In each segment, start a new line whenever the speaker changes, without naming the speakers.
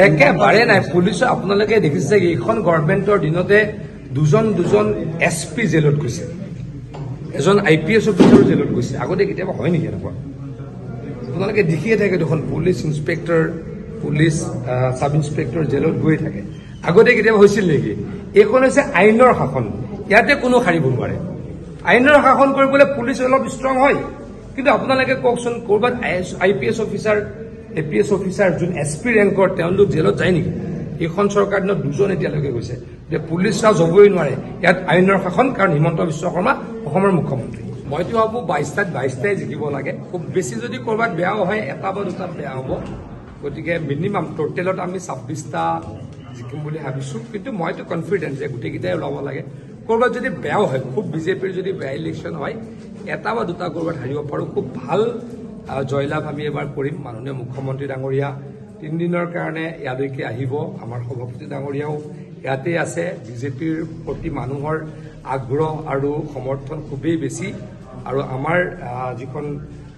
একেবাৰে নাই পুলিচ আপোনালোকে দেখিছে এইখন গভৰ্ণমেণ্টৰ দিনতে দুজন SP জেলত গৈছে এজন IPS অফিচাৰ জেলত গৈছে আগতে কেতিয়াবা হয় নেকি এনেকুৱা আপোনালোকে দেখিয়ে থাকে দেখোন police inspector police sub inspector জেলত গৈ থাকে আগতে কেতিয়াবা হৈছিল নেকি এইখন হৈছে আইনৰ শাসন ইয়াতে কোনো খাৰিব নোৱাৰে আইনৰ শাসন কৰিবলৈ পুলিচ অলপ ষ্ট্ৰং হয় কিন্তু আপোনালোকে কওকচোন কৰবাত IPS অফিচাৰ APS অফিচাৰ যোন SP ৰেংকৰ তেওঁলোক জেলত যায় নেকি এইখন চৰকাৰ দিনত দুজন এতিয়ালৈকে গৈছে যে পুলিচ ৰাজ হ'বই নোৱাৰে ইয়াত আইনৰ শাসন কাৰণ হিমন্ত বিশ্ব শৰ্মা অসমৰ মুখ্যমন্ত্ৰী মইতো ভাবো 22টাই জিকিব লাগে খুব বেছি যদি কৰবাত বেয়াও হয় এটা বা দুটা বেয়া হ'ব গতিকে মিনিমাম টোটেলত আমি 26টা জিকিম বুলি ভাবিছো কিন্তু মইতো কনফিডেন্ট যে গোটেইকেইটাই ওলাব লাগে কৰবাত যদি বেয়াও হয় খুব বিজেপিৰ যদি বেয়া ইলেকশ্যন হয় এটা বা দুটা কৰবাত হাৰিব পাৰো খুব ভাল জয়লাভ আমি এবাৰ কৰিম মাননীয় মুখ্যমন্ত্ৰী ডাঙৰীয়া 3 দিনৰ কাৰণে ইয়ালৈকে আহিব আমাৰ সভাপতি ডাঙৰীয়াও ইয়াতে আছে বিজেপিৰ প্ৰতি মানুহৰ আগ্ৰহ আৰু সমৰ্থন খুবেই বেছি আৰু আমাৰ যিখন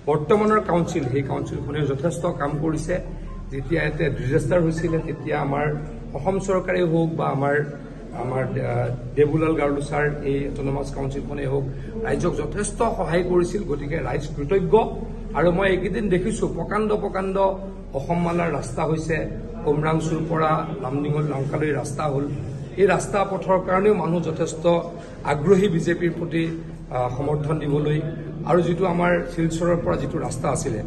বৰ্তমানৰ কাউন্সিল সেই কাউন্সিলখনে যথেষ্ট কাম কৰিছে যেতিয়া ইয়াতে ডিজাস্টাৰ হৈছিল তেতিয়া আমাৰ অসম চৰকাৰে হোক বা আমাৰ দেবুলাল গাৰ্লু ছাৰ এই অট'নমাছ কাউন্সিলখনে হোক ৰাইজক যথেষ্ট সহায় কৰিছিল গতিকে ৰাইজ কৃতজ্ঞ আৰু মই এইকেইদিন দেখিছো প্ৰকাণ্ড অসম মালাৰ ৰাস্তা হৈছে উমৰাংচুৰ পৰা লামডিঙৰ লংকালৈ ৰাস্তা হ'ল এই ৰাস্তা পথৰ কাৰণেও মানুহ যথেষ্ট আগ্ৰহী বিজেপিৰ প্ৰতি সমৰ্থন দিবলৈ আৰু যিটো আমাৰ শিলচৰৰ পৰা যিটো ৰাস্তা আছিলে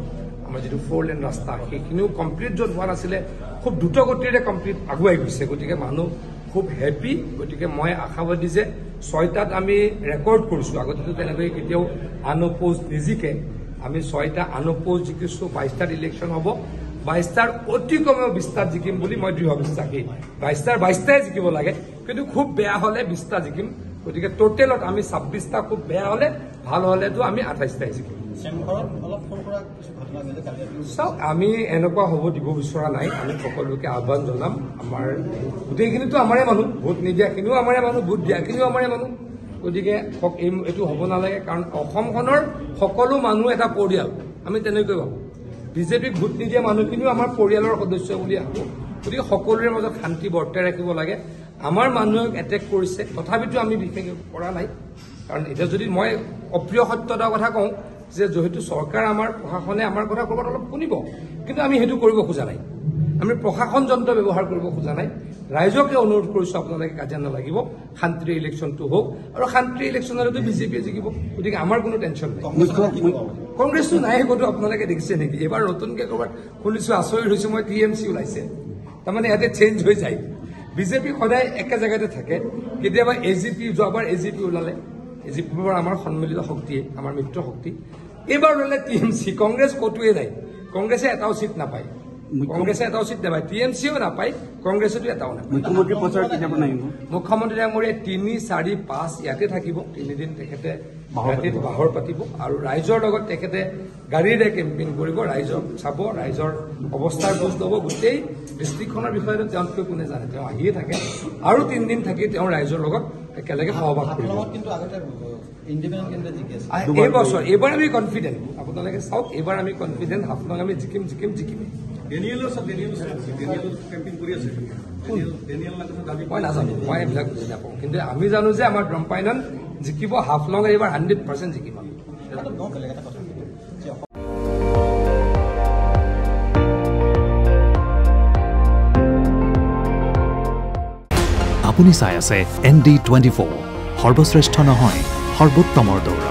আমাৰ যিটো 4 লেন ৰাস্তা সেইখিনিও কমপ্লিট য'ত হোৱা নাছিলে খুব দ্ৰুত গতিৰে কমপ্লিট আগুৱাই গৈছে গতিকে মানুহ খুব হেপী গতিকে মই আশাবাদী যে 6টাত আমি ৰেকৰ্ড কৰিছো আগতেতো তেনেকৈ কেতিয়াও আনঅপ'জ নিজিকে আমি 6টা আনঅপ'জ জিকিছো 22টাত ইলেকশ্যন হ'ব 22টাৰ অতি কমেও 20টাত জিকিম বুলি মই দৃঢ় বিশ্বাসী 22টাই জিকিব লাগে কিন্তু খুব বেয়া হলে 20টা জিকিম গতিকে টোটেলত আমি 26টা খুব বেয়া হলে ভাল হলেতো আমি 28টাই জিকিম চাওক আমি এনেকুৱা হ'ব দিব বিচৰা নাই আমি সকলোকে আহ্বান জনাম আমাৰ গোটেইখিনিতো আমাৰে মানুহ ভোট নিদিয়াখিনিও আমাৰে মানুহ ভোট দিয়াখিনিও আমাৰে মানুহ গতিকে এইটো হ'ব নালাগে কাৰণ অসমখনৰ সকলো মানুহ এটা পৰিয়াল আমি তেনেকৈ ভাবো বিজেপিক ভোট নিদিয়া মানুহখিনিও আমাৰ পৰিয়ালৰ সদস্য বুলি ভাবো গতিকে সকলোৰে মাজত শান্তি বৰ্তাই ৰাখিব লাগে আমাৰ মানুহক এটেক কৰিছে তথাপিতো আমি বিশেষ কৰা নাই কাৰণ এতিয়া যদি মই অপ্ৰিয় সত্যতাৰ কথা কওঁ যে যেহেতু চৰকাৰ আমাৰ প্ৰশাসনে আমাৰ কথা ক'ৰবাত অলপ শুনিব কিন্তু আমি সেইটো কৰিব খোজা নাই আমি প্ৰশাসন যন্ত্ৰ ব্যৱহাৰ কৰিব খোজা নাই ৰাইজকে অনুৰোধ কৰিছো আপোনালোকে কাজিয়া নালাগিব শান্তিৰে ইলেকশ্যনটো হওক আৰু শান্তিৰে ইলেকশ্যনতো বিজেপিয়ে জিকিব গতিকে আমাৰ কোনো টেনশ্যন নাই কংগ্ৰেছটো নাই ক'তো আপোনালোকে দেখিছে নেকি এবাৰ নতুনকৈ ক'ৰবাত শুনিছো আচৰিত হৈছো মই TMC ওলাইছে তাৰমানে ইয়াতে চেঞ্জ হৈ যায় বিজেপি সদায় একে জেগাতে থাকে কেতিয়াবা AGP যোৱাবাৰ AGP ওলালে AGP আমাৰ সন্মিলিত শক্তিয়ে আমাৰ মিত্ৰ শক্তি এইবাৰ ওলালে TMC কংগ্ৰেছ ক'তোৱে নাই কংগ্ৰেছে এটাও চিট নাপায় TMCও নাপায় কংগ্ৰেছতো এটাও নাপায় মুখ্যমন্ত্ৰী প্ৰচাৰ কেতিয়াবা নাহিব মুখ্যমন্ত্ৰী ডাঙৰীয়া 3, 4, 5 ইয়াতে থাকিব 3 দিন তেখেতে গুৱাহাটীত বাহৰ পাতিব আৰু ৰাইজৰ লগত তেখেতে গাড়ীৰে কেম্পেইন কৰিব ৰাইজক চাব ৰাইজৰ অৱস্থাৰ বুজ ল'ব গোটেই ডিষ্ট্ৰিক্টখনৰ বিষয়ে তেওঁলোকে কোনে জানে তেওঁ আহিয়ে থাকে আৰু 3 দিন থাকি তেওঁ ৰাইজৰ লগত একেলগে সহবাস কৰিব এইবছৰ এইবাৰ আমি কনফিডেণ্ট আপোনালোকে চাওক এইবাৰ আমি কনফিডেণ্ট হাফলং আমি জিকিম মই নাজানো মই এইবিলাক বুজি নাপাওঁ কিন্তু আমি জানো যে আমাৰ ব্ৰহ্মাইনন জিকিব হাফলং এইবাৰ 100% জিকিম আমি
আপুনি চাই আছে ND24 সৰ্বশ্ৰেষ্ঠ নহয় সৰ্বোত্তমৰ দৌৰ